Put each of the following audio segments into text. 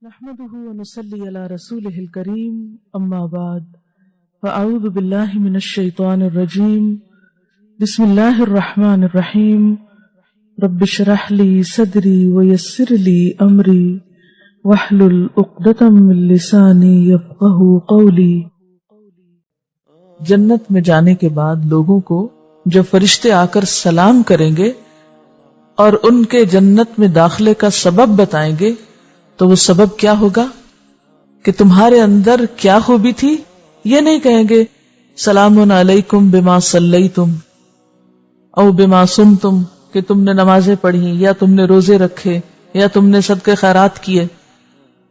نحمده ونصلي على رسوله الكريم اما بعد فاعوذ بالله من الشيطان الرجيم بسم الله الرحمن الرحيم رب اشرح لي صدري ويسر لي امري واحلل عقدة من لساني يفقهوا قولي۔ جنت میں جانے کے بعد لوگوں کو جب فرشتے آ کر سلام کریں گے اور ان کے جنت میں داخلے کا سبب بتائیں گے تو وہ سبب کیا ہوگا کہ تمہارے اندر کیا خوبی تھی؟ یہ نہیں کہیں گے سلام علیکم بما صلیتم او بما صمتم کہ تم نے نمازیں پڑھی یا تم نے روزے رکھے یا تم نے صدقے خیرات کیے،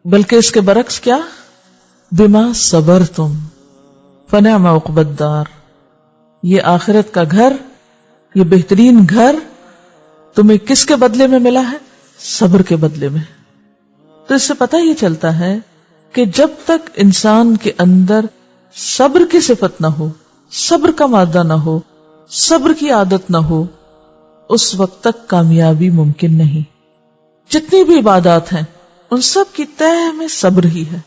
بلکہ اس کے برعکس کیا؟ بما صبرتم فنعم عقبی الدار، یہ آخرت کا گھر، یہ بہترین گھر تمہیں کس کے بدلے میں ملا ہے؟ صبر کے بدلے میں۔ تو اس سے پتہ یہ چلتا ہے کہ جب تک انسان کے اندر صبر کی صفت نہ ہو، صبر کا مادہ نہ ہو، صبر کی عادت نہ ہو، اس وقت تک کامیابی ممکن نہیں۔ جتنی بھی عبادات ہیں ان سب کی تہہ میں صبر ہی ہے۔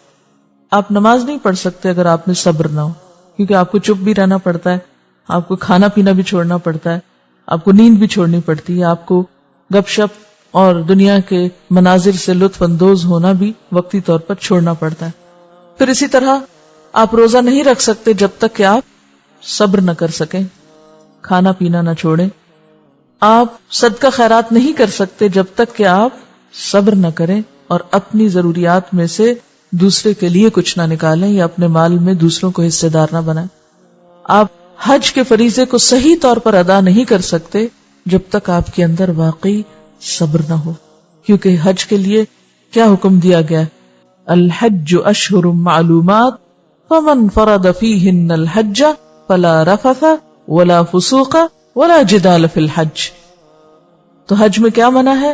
آپ نماز نہیں پڑھ سکتے اگر آپ میں صبر نہ ہو، کیونکہ آپ کو چپ بھی رہنا پڑتا ہے، آپ کو کھانا پینا بھی چھوڑنا پڑتا ہے، آپ کو نیند بھی چھوڑنی پڑتی ہے، آپ کو گپ شپ اور دنیا کے مناظر سے لطف اندوز ہونا بھی وقتی طور پر چھوڑنا پڑتا ہے۔ پھر اسی طرح آپ روزہ نہیں رکھ سکتے جب تک کہ آپ صبر نہ کر سکیں، کھانا پینا نہ چھوڑیں۔ آپ صدقہ خیرات نہیں کر سکتے جب تک کہ آپ صبر نہ کریں اور اپنی ضروریات میں سے دوسرے کے لیے کچھ نہ نکالیں یا اپنے مال میں دوسروں کو حصے دار نہ بنائیں۔ آپ حج کے فریضے کو صحیح طور پر ادا نہیں کر سکتے جب تک آپ کے اندر واقعی صبر نہ ہو، کیونکہ حج کے لیے کیا حکم دیا گیا؟ الحج اشہر معلومات فمن فرض فیہن الحج فلا رفث ولا فسوق ولا جدال فی الحج۔ تو حج میں کیا منع ہے؟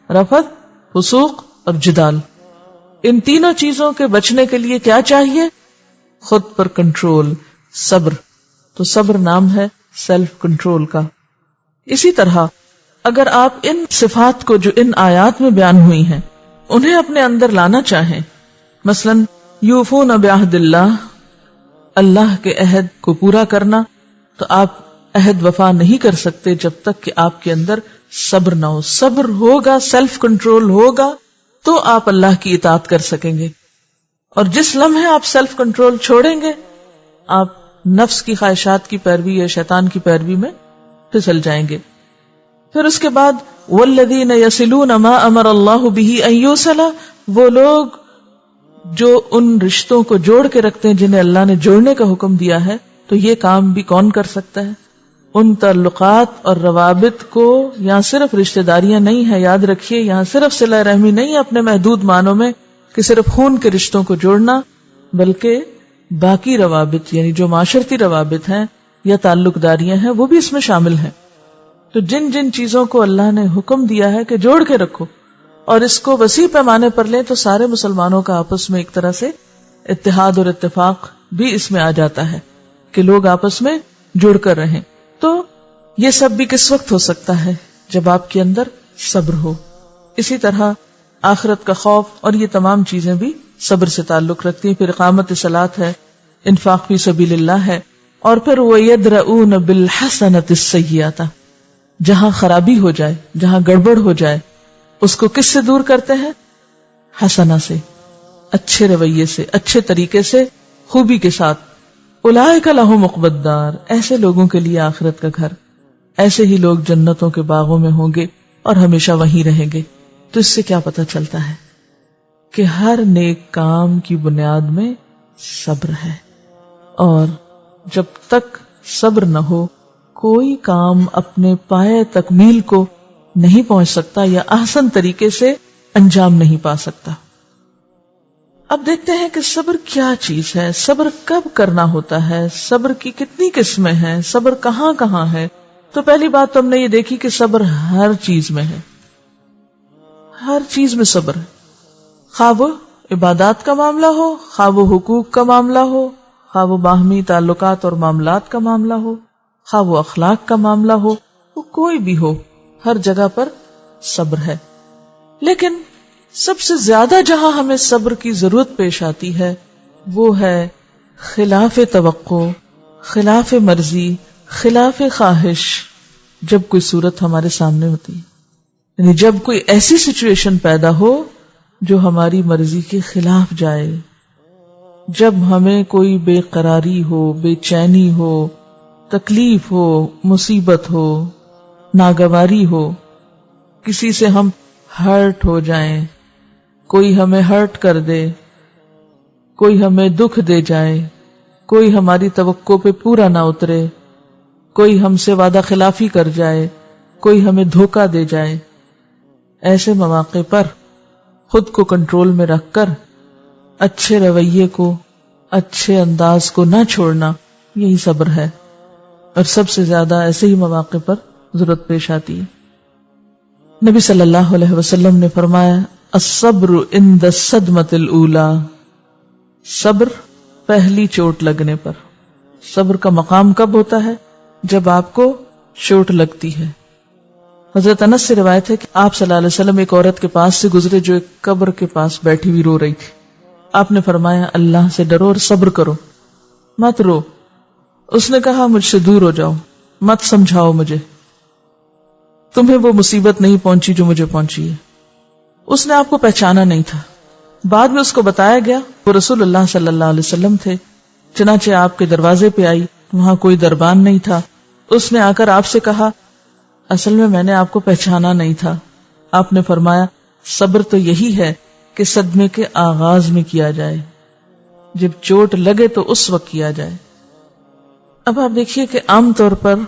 رفث، فسوق اور جدال۔ ان تینوں چیزوں کے بچنے کے لیے کیا چاہیے؟ خود پر کنٹرول، صبر۔ تو صبر نام ہے سیلف کنٹرول کا۔ اسی طرح اگر آپ ان صفات کو جو ان آیات میں بیان ہوئی ہیں انہیں اپنے اندر لانا چاہیں، مثلا یوفون بعہد اللہ، اللہ کے عہد کو پورا کرنا، تو آپ عہد وفا نہیں کر سکتے جب تک کہ آپ کے اندر صبر نہ ہو۔ صبر ہوگا، سیلف کنٹرول ہوگا تو آپ اللہ کی اطاعت کر سکیں گے، اور جس لمحے آپ سیلف کنٹرول چھوڑیں گے آپ نفس کی خواہشات کی پیروی یا شیطان کی پیروی میں پھسل جائیں گے۔ پھر اس کے بعد والذین یصلون ما امر اللہ بہ ان یوصل، وہ لوگ جو ان رشتوں کو جوڑ کے رکھتے ہیں جنہیں اللہ نے جوڑنے کا حکم دیا ہے، تو یہ کام بھی کون کر سکتا ہے؟ ان تعلقات اور روابط کو، یہاں صرف رشتہ داریاں نہیں ہے، یاد رکھیے یہاں صرف صلہ رحمی نہیں ہے اپنے محدود معنوں میں کہ صرف خون کے رشتوں کو جوڑنا، بلکہ باقی روابط یعنی جو معاشرتی روابط ہیں یا تعلق داریاں ہیں وہ بھی اس میں شامل ہیں۔ تو جن جن چیزوں کو اللہ نے حکم دیا ہے کہ جوڑ کے رکھو اور اس کو وسیع پیمانے پر لیں، تو سارے مسلمانوں کا آپس میں ایک طرح سے اتحاد اور اتفاق بھی اس میں آ جاتا ہے کہ لوگ آپس میں جڑ کر رہیں۔ تو یہ سب بھی کس وقت ہو سکتا ہے؟ جب آپ کے اندر صبر ہو۔ اسی طرح آخرت کا خوف اور یہ تمام چیزیں بھی صبر سے تعلق رکھتی ہیں۔ پھر اقامت صلاۃ ہے، انفاق فی سبیل اللہ ہے، اور پھر وَيَدْرَؤُونَ بِالْحَسَنَةِ السَّيِّئَةَ، جہاں خرابی ہو جائے، جہاں گڑبڑ ہو جائے، اس کو کس سے دور کرتے ہیں؟ حسنہ سے، اچھے رویے سے، اچھے طریقے سے، خوبی کے ساتھ۔ اولئک لہم عقبی الدار، ایسے لوگوں کے لیے آخرت کا گھر، ایسے ہی لوگ جنتوں کے باغوں میں ہوں گے اور ہمیشہ وہیں رہیں گے۔ تو اس سے کیا پتہ چلتا ہے کہ ہر نیک کام کی بنیاد میں صبر ہے، اور جب تک صبر نہ ہو کوئی کام اپنے پائے تکمیل کو نہیں پہنچ سکتا یا احسن طریقے سے انجام نہیں پا سکتا۔ اب دیکھتے ہیں کہ صبر کیا چیز ہے، صبر کب کرنا ہوتا ہے، صبر کی کتنی قسمیں ہیں، صبر کہاں کہاں ہے۔ تو پہلی بات تو ہم نے یہ دیکھی کہ صبر ہر چیز میں ہے، ہر چیز میں صبر ہے، خواہ وہ عبادات کا معاملہ ہو، خواہ وہ حقوق کا معاملہ ہو، خواہ وہ باہمی تعلقات اور معاملات کا معاملہ ہو، خواہ وہ اخلاق کا معاملہ ہو، وہ کوئی بھی ہو، ہر جگہ پر صبر ہے۔ لیکن سب سے زیادہ جہاں ہمیں صبر کی ضرورت پیش آتی ہے وہ ہے خلاف توقع، خلاف مرضی، خلاف خواہش، جب کوئی صورت ہمارے سامنے ہوتی ہے، یعنی جب کوئی ایسی سچویشن پیدا ہو جو ہماری مرضی کے خلاف جائے، جب ہمیں کوئی بے قراری ہو، بے چینی ہو، تکلیف ہو، مصیبت ہو، ناگواری ہو، کسی سے ہم ہرٹ ہو جائیں، کوئی ہمیں ہرٹ کر دے، کوئی ہمیں دکھ دے جائے، کوئی ہماری توقع پہ پورا نہ اترے، کوئی ہم سے وعدہ خلافی کر جائے، کوئی ہمیں دھوکہ دے جائے، ایسے مواقع پر خود کو کنٹرول میں رکھ کر اچھے رویے کو، اچھے انداز کو نہ چھوڑنا، یہی صبر ہے، اور سب سے زیادہ ایسے ہی مواقع پر ضرورت پیش آتی ہے۔ نبی صلی اللہ علیہ وسلم نے فرمایا الصبر عند الصدمۃ الاولی، صبر پہلی چوٹ لگنے پر۔ صبر کا مقام کب ہوتا ہے؟ جب آپ کو چوٹ لگتی ہے۔ حضرت انس سے روایت ہے کہ آپ صلی اللہ علیہ وسلم ایک عورت کے پاس سے گزرے جو ایک قبر کے پاس بیٹھی ہوئی رو رہی تھی۔ آپ نے فرمایا اللہ سے ڈرو اور صبر کرو، مت رو۔ اس نے کہا مجھ سے دور ہو جاؤ، مت سمجھاؤ مجھے، تمہیں وہ مصیبت نہیں پہنچی جو مجھے پہنچی ہے۔ اس نے آپ کو پہچانا نہیں تھا۔ بعد میں اس کو بتایا گیا وہ رسول اللہ صلی اللہ علیہ وسلم تھے، چنانچہ آپ کے دروازے پہ آئی، وہاں کوئی دربان نہیں تھا۔ اس نے آ کر آپ سے کہا اصل میں نے آپ کو پہچانا نہیں تھا۔ آپ نے فرمایا صبر تو یہی ہے کہ صدمے کے آغاز میں کیا جائے، جب چوٹ لگے تو اس وقت کیا جائے۔ اب آپ دیکھیے کہ عام طور پر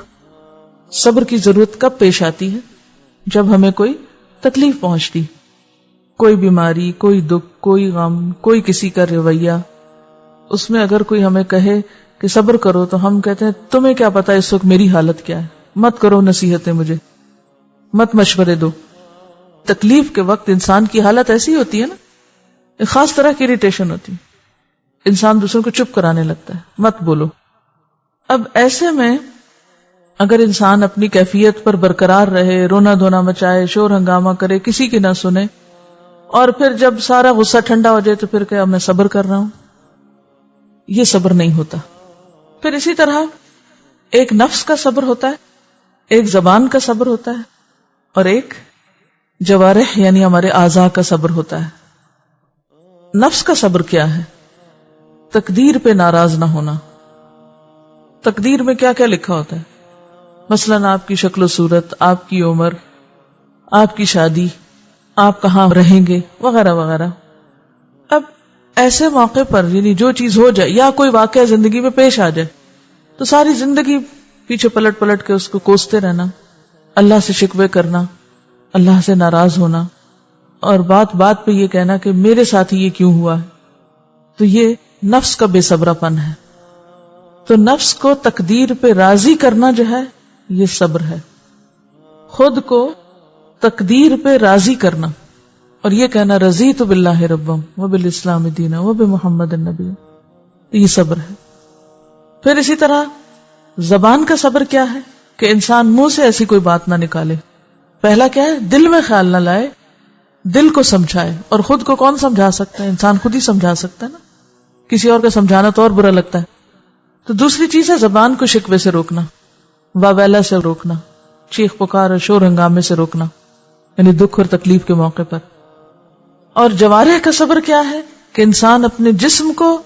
صبر کی ضرورت کب پیش آتی ہے؟ جب ہمیں کوئی تکلیف پہنچتی، کوئی بیماری، کوئی دکھ، کوئی غم، کوئی کسی کا رویہ، اس میں اگر کوئی ہمیں کہے کہ صبر کرو تو ہم کہتے ہیں تمہیں کیا پتا اس وقت میری حالت کیا ہے، مت کرو نصیحتیں مجھے، مت مشورے دو۔ تکلیف کے وقت انسان کی حالت ایسی ہوتی ہے نا، ایک خاص طرح کی اریٹیشن ہوتی ہے، انسان دوسروں کو چپ کرانے لگتا ہے، مت بولو۔ اب ایسے میں اگر انسان اپنی کیفیت پر برقرار رہے، رونا دھونا مچائے، شور ہنگامہ کرے، کسی کی نہ سنے، اور پھر جب سارا غصہ ٹھنڈا ہو جائے تو پھر کہ میں صبر کر رہا ہوں، یہ صبر نہیں ہوتا۔ پھر اسی طرح ایک نفس کا صبر ہوتا ہے، ایک زبان کا صبر ہوتا ہے، اور ایک جوارح یعنی ہمارے اعضاء کا صبر ہوتا ہے۔ نفس کا صبر کیا ہے؟ تقدیر پہ ناراض نہ ہونا۔ تقدیر میں کیا کیا لکھا ہوتا ہے؟ مثلاً آپ کی شکل و صورت، آپ کی عمر، آپ کی شادی، آپ کہاں رہیں گے، وغیرہ وغیرہ۔ اب ایسے موقع پر یعنی جو چیز ہو جائے یا کوئی واقعہ زندگی میں پیش آ جائے تو ساری زندگی پیچھے پلٹ پلٹ کے اس کو کوستے رہنا، اللہ سے شکوے کرنا، اللہ سے ناراض ہونا، اور بات بات پہ یہ کہنا کہ میرے ساتھ یہ کیوں ہوا ہے، تو یہ نفس کا بے صبرا پن ہے۔ تو نفس کو تقدیر پہ راضی کرنا جو ہے یہ صبر ہے، خود کو تقدیر پہ راضی کرنا اور یہ کہنا رضیت باللہ ربا وبالاسلام دینا وبمحمد النبی، یہ صبر ہے۔ پھر اسی طرح زبان کا صبر کیا ہے کہ انسان منہ سے ایسی کوئی بات نہ نکالے۔ پہلا کیا ہے؟ دل میں خیال نہ لائے، دل کو سمجھائے، اور خود کو کون سمجھا سکتا ہے؟ انسان خود ہی سمجھا سکتا ہے نا، کسی اور کا سمجھانا تو اور برا لگتا ہے۔ تو دوسری چیز ہے زبان کو شکوے سے روکنا، واویلا سے روکنا، چیخ پکار اور شور ہنگامے سے روکنا، یعنی دکھ اور تکلیف کے موقع پر۔ اور جوارح کا صبر کیا ہے کہ انسان اپنے جسم کو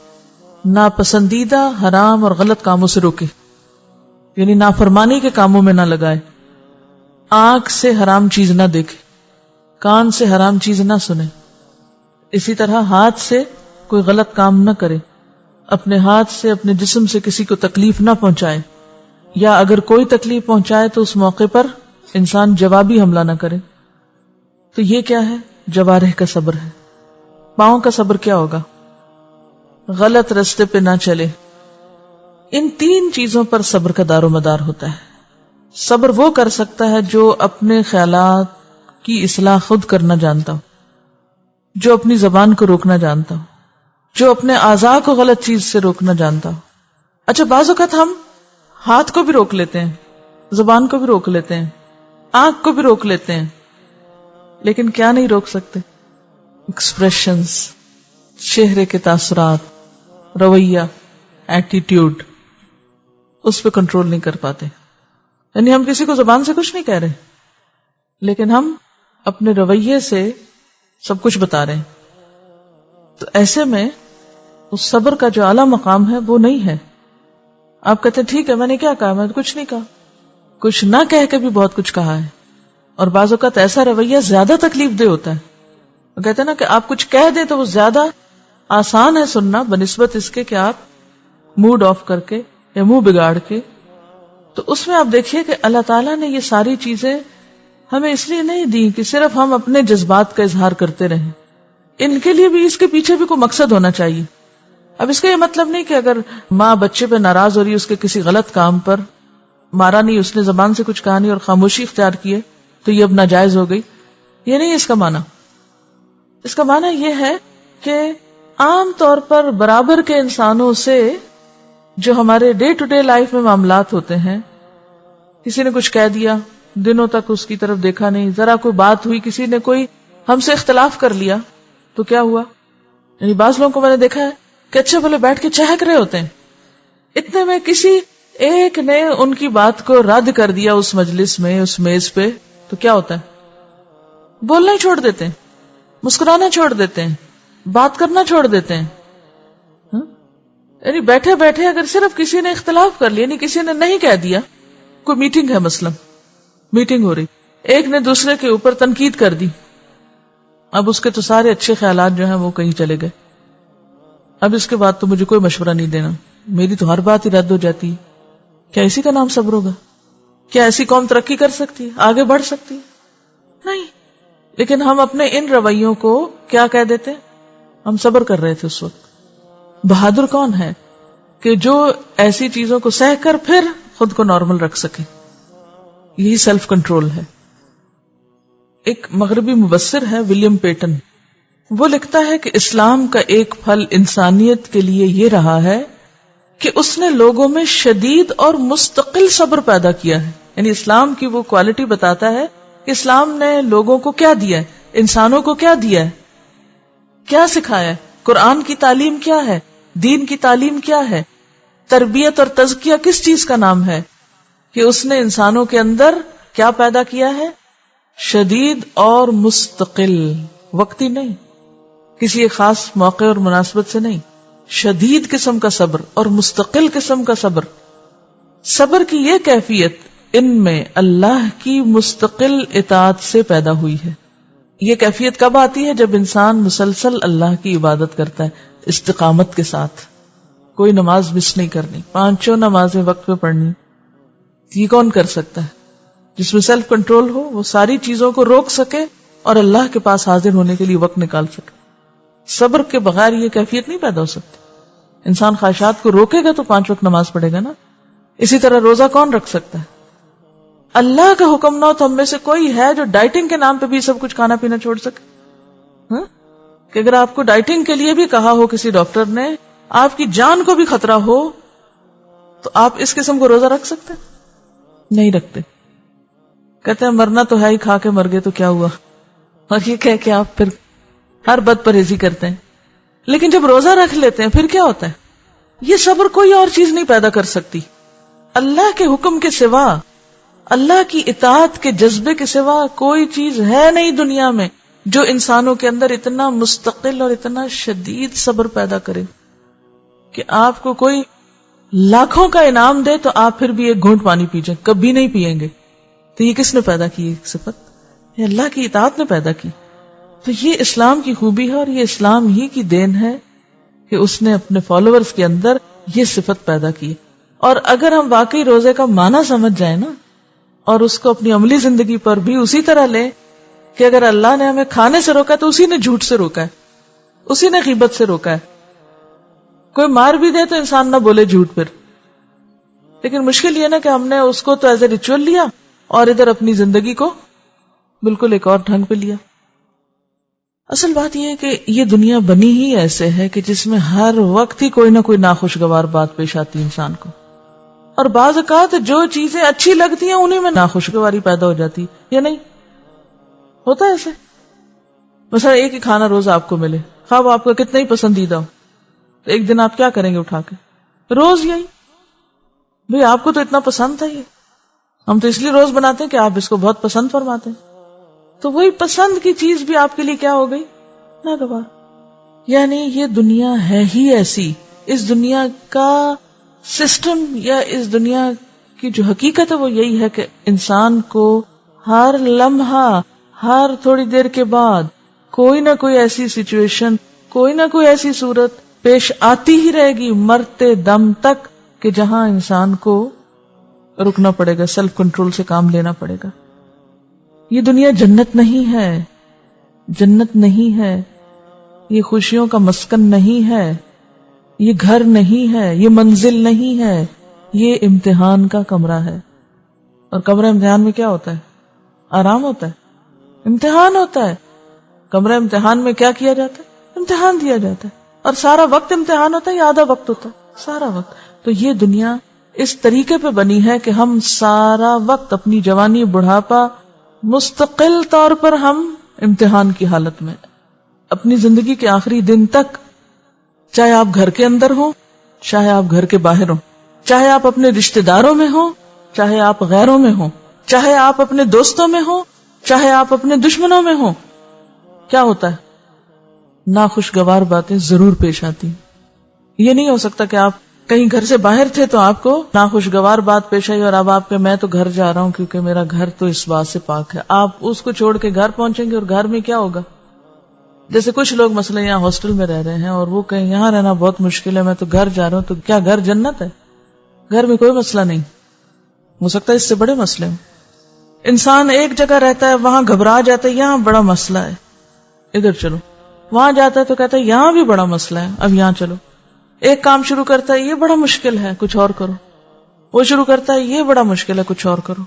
ناپسندیدہ، حرام اور غلط کاموں سے روکے، یعنی نافرمانی کے کاموں میں نہ لگائے، آنکھ سے حرام چیز نہ دیکھے، کان سے حرام چیز نہ سنے، اسی طرح ہاتھ سے کوئی غلط کام نہ کرے، اپنے ہاتھ سے اپنے جسم سے کسی کو تکلیف نہ پہنچائے، یا اگر کوئی تکلیف پہنچائے تو اس موقع پر انسان جوابی حملہ نہ کرے۔ تو یہ کیا ہے؟ جوارح کا صبر ہے۔ پاؤں کا صبر کیا ہوگا؟ غلط رستے پہ نہ چلے۔ ان تین چیزوں پر صبر کا دار و مدار ہوتا ہے۔ صبر وہ کر سکتا ہے جو اپنے خیالات کی اصلاح خود کرنا جانتا ہو، جو اپنی زبان کو روکنا جانتا ہو، جو اپنے اعضاء کو غلط چیز سے روکنا جانتا ہو۔ اچھا، بعض اوقات ہم ہاتھ کو بھی روک لیتے ہیں، زبان کو بھی روک لیتے ہیں، آنکھ کو بھی روک لیتے ہیں، لیکن کیا نہیں روک سکتے؟ ایکسپریشنز، چہرے کے تاثرات، رویہ، ایٹیٹیوڈ، اس پہ کنٹرول نہیں کر پاتے. یعنی ہم کسی کو زبان سے کچھ نہیں کہہ رہے، لیکن ہم اپنے رویے سے سب کچھ بتا رہے ہیں. تو ایسے میں اس صبر کا جو اعلیٰ مقام ہے وہ نہیں ہے. آپ کہتے ہیں ٹھیک ہے میں نے کیا کہا، میں نے کچھ نہیں کہا. کچھ نہ کہہ کے بھی بہت کچھ کہا ہے. اور بعض اوقات ایسا رویہ زیادہ تکلیف دہ ہوتا ہے. وہ کہتے ہیں نا کہ آپ کچھ کہہ دیں تو وہ زیادہ آسان ہے سننا بنسبت اس کے کہ آپ موڈ آف کر کے یا منہ بگاڑ کے. تو اس میں آپ دیکھیے کہ اللہ تعالیٰ نے یہ ساری چیزیں ہمیں اس لیے نہیں دی کہ صرف ہم اپنے جذبات کا اظہار کرتے رہیں. ان کے لیے بھی اس کے پیچھے بھی کوئی مقصد ہونا چاہیے. اب اس کا یہ مطلب نہیں کہ اگر ماں بچے پہ ناراض ہو رہی ہے اس کے کسی غلط کام پر، مارا نہیں، اس نے زبان سے کچھ کہا نہیں اور خاموشی اختیار کیے تو یہ اب ناجائز ہو گئی. یہ نہیں اس کا معنی. اس کا معنی یہ ہے کہ عام طور پر برابر کے انسانوں سے جو ہمارے ڈے ٹو ڈے لائف میں معاملات ہوتے ہیں، کسی نے کچھ کہہ دیا، دنوں تک اس کی طرف دیکھا نہیں، ذرا کوئی بات ہوئی، کسی نے کوئی ہم سے اختلاف کر لیا تو کیا ہوا؟ یعنی بعض لوگوں کو میں نے دیکھا ہے کہ اچھے بھلے بیٹھ کے چہک رہے ہوتے ہیں، اتنے میں کسی ایک نے ان کی بات کو رد کر دیا اس مجلس میں، اس میز پہ، تو کیا ہوتا ہے؟ بولنا ہی چھوڑ دیتے ہیں، مسکرانا چھوڑ دیتے ہیں، بات کرنا چھوڑ دیتے ہیں. یعنی بیٹھے بیٹھے اگر صرف کسی نے اختلاف کر لیا، یعنی کسی نے نہیں کہہ دیا، کوئی میٹنگ ہے مثلا، میٹنگ ہو رہی، ایک نے دوسرے کے اوپر تنقید کر دی، اب اس کے تو سارے اچھے خیالات جو ہیں وہ کہیں چلے گئے. اب اس کے بعد تو مجھے کوئی مشورہ نہیں دینا، میری تو ہر بات ہی رد ہو جاتی ہے. کیا اسی کا نام صبر ہوگا؟ کیا ایسی قوم ترقی کر سکتی ہے، آگے بڑھ سکتی ہے؟ نہیں. لیکن ہم اپنے ان رویوں کو کیا کہہ دیتے؟ ہم صبر کر رہے تھے اس وقت. بہادر کون ہے کہ جو ایسی چیزوں کو سہ کر پھر خود کو نارمل رکھ سکے؟ یہی سیلف کنٹرول ہے. ایک مغربی مبصر ہے ولیم پیٹن، وہ لکھتا ہے کہ اسلام کا ایک پھل انسانیت کے لیے یہ رہا ہے کہ اس نے لوگوں میں شدید اور مستقل صبر پیدا کیا ہے. یعنی اسلام کی وہ کوالٹی بتاتا ہے کہ اسلام نے لوگوں کو کیا دیا ہے، انسانوں کو کیا دیا ہے، کیا سکھایا ہے. قرآن کی تعلیم کیا ہے، دین کی تعلیم کیا ہے، تربیت اور تزکیہ کس چیز کا نام ہے؟ کہ اس نے انسانوں کے اندر کیا پیدا کیا ہے؟ شدید اور مستقل، وقتی نہیں، کسی ایک خاص موقع اور مناسبت سے نہیں، شدید قسم کا صبر اور مستقل قسم کا صبر. صبر کی یہ کیفیت ان میں اللہ کی مستقل اطاعت سے پیدا ہوئی ہے. یہ کیفیت کب آتی ہے؟ جب انسان مسلسل اللہ کی عبادت کرتا ہے استقامت کے ساتھ. کوئی نماز مس نہیں کرنی، 5 نمازیں وقت پہ پڑھنی. یہ کون کر سکتا ہے؟ جس میں سیلف کنٹرول ہو، وہ ساری چیزوں کو روک سکے اور اللہ کے پاس حاضر ہونے کے لیے وقت نکال سکے. صبر کے بغیر یہ کیفیت نہیں پیدا ہو سکتی. انسان خواہشات کو روکے گا تو 5 وقت نماز پڑھے گا نا. اسی طرح روزہ کون رکھ سکتا ہے؟ اللہ کا حکم نہ ہو تو ہم میں سے کوئی ہے جو ڈائٹنگ کے نام پہ بھی سب کچھ کھانا پینا چھوڑ سکے؟ کہ اگر آپ کو ڈائٹنگ کے لیے بھی کہا ہو کسی ڈاکٹر نے، آپ کی جان کو بھی خطرہ ہو، تو آپ اس قسم کو روزہ رکھ سکتے؟ نہیں رکھتے. کہتے ہیں مرنا تو ہے ہی، کھا کے مر گئے تو کیا ہوا، اور یہ کہہ کے آپ پھر ہر بد پرہیزی کرتے ہیں. لیکن جب روزہ رکھ لیتے ہیں پھر کیا ہوتا ہے؟ یہ صبر کوئی اور چیز نہیں پیدا کر سکتی. اللہ کے حکم کے سوا، اللہ کی اطاعت کے جذبے کے سوا کوئی چیز ہے نہیں دنیا میں جو انسانوں کے اندر اتنا مستقل اور اتنا شدید صبر پیدا کرے کہ آپ کو کوئی لاکھوں کا انعام دے تو آپ پھر بھی ایک گھونٹ پانی پی جائیں، کبھی نہیں پیئیں گے. تو یہ کس نے پیدا کی صفت؟ یہ اللہ کی اطاعت نے پیدا کی. تو یہ اسلام کی خوبی ہے اور یہ اسلام ہی کی دین ہے کہ اس نے اپنے فالوورز کے اندر یہ صفت پیدا کی. اور اگر ہم واقعی روزے کا معنی سمجھ جائیں نا، اور اس کو اپنی عملی زندگی پر بھی اسی طرح لیں کہ اگر اللہ نے ہمیں کھانے سے روکا تو اسی نے جھوٹ سے روکا ہے، اسی نے غیبت سے روکا ہے. کوئی مار بھی دے تو انسان نہ بولے جھوٹ پھر. لیکن مشکل یہ نا کہ ہم نے اس کو تو ایز اے ریچول لیا اور ادھر اپنی زندگی کو بالکل ایک اور ڈھنگ پہ لیا. اصل بات یہ ہے کہ یہ دنیا بنی ہی ایسے ہے کہ جس میں ہر وقت ہی کوئی نہ کوئی ناخوشگوار بات پیش آتی ہے انسان کو، اور بعض اوقات جو چیزیں اچھی لگتی ہیں انہیں میں ناخوشگواری پیدا ہو جاتی، یا نہیں ہوتا ایسے؟ مثلا ایک ہی کھانا روز آپ کو ملے، خواہ وہ آپ کا کتنا ہی پسندیدہ ہو، تو ایک دن آپ کیا کریں گے اٹھا کے؟ روز یہی، بھئی آپ کو تو اتنا پسند تھا یہ، ہم تو اس لیے روز بناتے ہیں کہ آپ اس کو بہت پسند فرماتے ہیں، تو وہی پسند کی چیز بھی آپ کے لیے کیا ہو گئی؟ ناگوار۔ یعنی یہ دنیا ہے ہی ایسی، اس دنیا کا سسٹم یا اس دنیا کی جو حقیقت ہے وہ یہی ہے کہ انسان کو ہر لمحہ، ہر تھوڑی دیر کے بعد کوئی نہ کوئی ایسی سچویشن، کوئی نہ کوئی ایسی صورت پیش آتی ہی رہے گی مرتے دم تک کہ جہاں انسان کو رکنا پڑے گا، سیلف کنٹرول سے کام لینا پڑے گا۔ یہ دنیا جنت نہیں ہے، جنت نہیں ہے، یہ خوشیوں کا مسکن نہیں ہے، یہ گھر نہیں ہے، یہ منزل نہیں ہے، یہ امتحان کا کمرہ ہے۔ اور کمرہ امتحان میں کیا ہوتا ہے؟ آرام ہوتا ہے؟ امتحان ہوتا ہے۔ کمرہ امتحان میں کیا کیا جاتا ہے؟ امتحان دیا جاتا ہے، اور سارا وقت امتحان ہوتا ہے یا آدھا وقت ہوتا ہے؟ سارا وقت۔ تو یہ دنیا اس طریقے پہ بنی ہے کہ ہم سارا وقت، اپنی جوانی، بڑھاپا، مستقل طور پر ہم امتحان کی حالت میں، اپنی زندگی کے آخری دن تک، چاہے آپ گھر کے اندر ہوں، چاہے آپ گھر کے باہر ہوں، چاہے آپ اپنے رشتہ داروں میں ہوں، چاہے آپ غیروں میں ہوں، چاہے آپ اپنے دوستوں میں ہوں، چاہے آپ اپنے دشمنوں میں ہوں، کیا ہوتا ہے؟ ناخوشگوار باتیں ضرور پیش آتی ہیں۔ یہ نہیں ہو سکتا کہ آپ کہیں گھر سے باہر تھے تو آپ کو ناخوشگوار بات پیش آئی اور اب آپ کہ میں تو گھر جا رہا ہوں کیونکہ میرا گھر تو اس بات سے پاک ہے، آپ اس کو چھوڑ کے گھر پہنچیں گے اور گھر میں کیا ہوگا؟ جیسے کچھ لوگ مثلا یہاں ہاسٹل میں رہ رہے ہیں اور وہ کہیں یہاں رہنا بہت مشکل ہے، میں تو گھر جا رہا ہوں، تو کیا گھر جنت ہے؟ گھر میں کوئی مسئلہ نہیں، ہو سکتا ہے اس سے بڑے مسئلے ہوں۔ انسان ایک جگہ رہتا ہے، وہاں گھبرا جاتا ہے، یہاں بڑا مسئلہ ہے، ادھر چلو، وہاں جاتا ہے تو کہتا ہے یہاں بھی بڑا مسئلہ ہے، اب یہاں چلو۔ ایک کام شروع کرتا ہے، یہ بڑا مشکل ہے، کچھ اور کرو۔ وہ شروع کرتا ہے، یہ بڑا مشکل ہے، کچھ اور کرو۔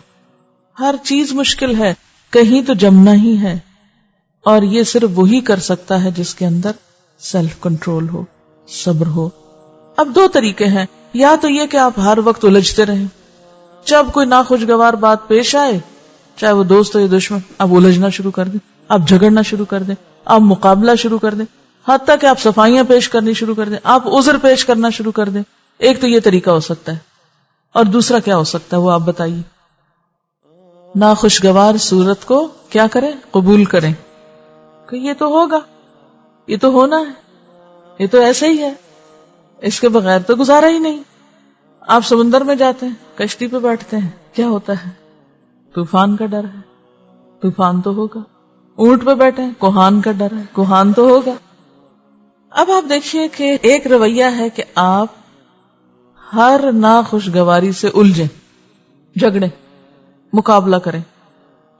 ہر چیز مشکل ہے، کہیں تو جمنا ہی ہے، اور یہ صرف وہی کر سکتا ہے جس کے اندر سیلف کنٹرول ہو، صبر ہو۔ اب دو طریقے ہیں، یا تو یہ کہ آپ ہر وقت الجھتے رہیں، جب کوئی ناخوشگوار بات پیش آئے، چاہے وہ دوست ہو یا دشمن، آپ الجھنا شروع کر دیں، آپ جھگڑنا شروع کر دیں، آپ مقابلہ شروع کر دیں، حتیٰ کہ آپ صفائیاں پیش کرنی شروع کر دیں، آپ عذر پیش کرنا شروع کر دیں۔ ایک تو یہ طریقہ ہو سکتا ہے، اور دوسرا کیا ہو سکتا ہے وہ آپ بتائیے؟ ناخوشگوار صورت کو کیا کریں؟ قبول کریں کہ یہ تو ہوگا، یہ تو ہونا ہے، یہ تو ایسے ہی ہے، اس کے بغیر تو گزارا ہی نہیں۔ آپ سمندر میں جاتے ہیں، کشتی پہ بیٹھتے ہیں، کیا ہوتا ہے؟ طوفان کا ڈر ہے، طوفان تو ہوگا۔ اونٹ پہ بیٹھے ہیں، کوہان کا ڈر ہے، کوہان تو ہوگا۔ اب آپ دیکھیے کہ ایک رویہ ہے کہ آپ ہر ناخوشگواری سے الجھیں، جھگڑیں، مقابلہ کریں،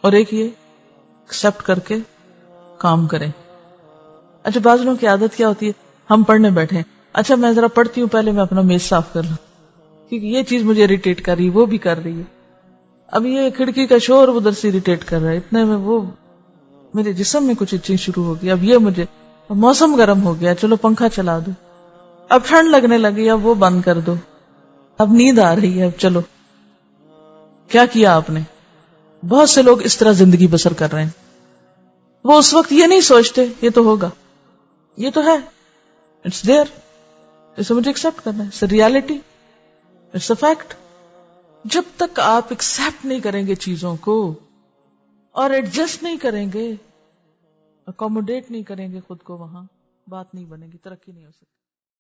اور ایک یہ ایکسپٹ کر کے کام کریں۔ اچھا، بعض لوگوں کی عادت کیا ہوتی ہے، ہم پڑھنے بیٹھے ہیں، اچھا میں ذرا پڑھتی ہوں، پہلے میں اپنا میز صاف کر لوں کیونکہ یہ چیز مجھے اریٹیٹ کر رہی ہے، وہ بھی کر رہی ہے، اب یہ کھڑکی کا شور ادھر سے اریٹیٹ کر رہا ہے، اتنے میں وہ میرے جسم میں کچھ چیز شروع ہو گئی، اب یہ مجھے موسم گرم ہو گیا، چلو پنکھا چلا دو، اب ٹھنڈ لگنے لگی، اب وہ بند کر دو، اب نیند آ رہی ہے، اب چلو۔ کیا کیا آپ نے؟ بہت سے لوگ اس طرح زندگی بسر کر رہے ہیں، وہ اس وقت یہ نہیں سوچتے یہ تو ہوگا، یہ تو ہے، اٹس دیئر، اسے مجھے ایکسپٹ کرنا ہے، it's reality, it's a fact. جب تک آپ ایکسپٹ نہیں کریں گے چیزوں کو اور ایڈجسٹ نہیں کریں گے، اکوموڈیٹ نہیں کریں گے خود کو، وہاں بات نہیں بنے گی، ترقی نہیں ہو سکتی۔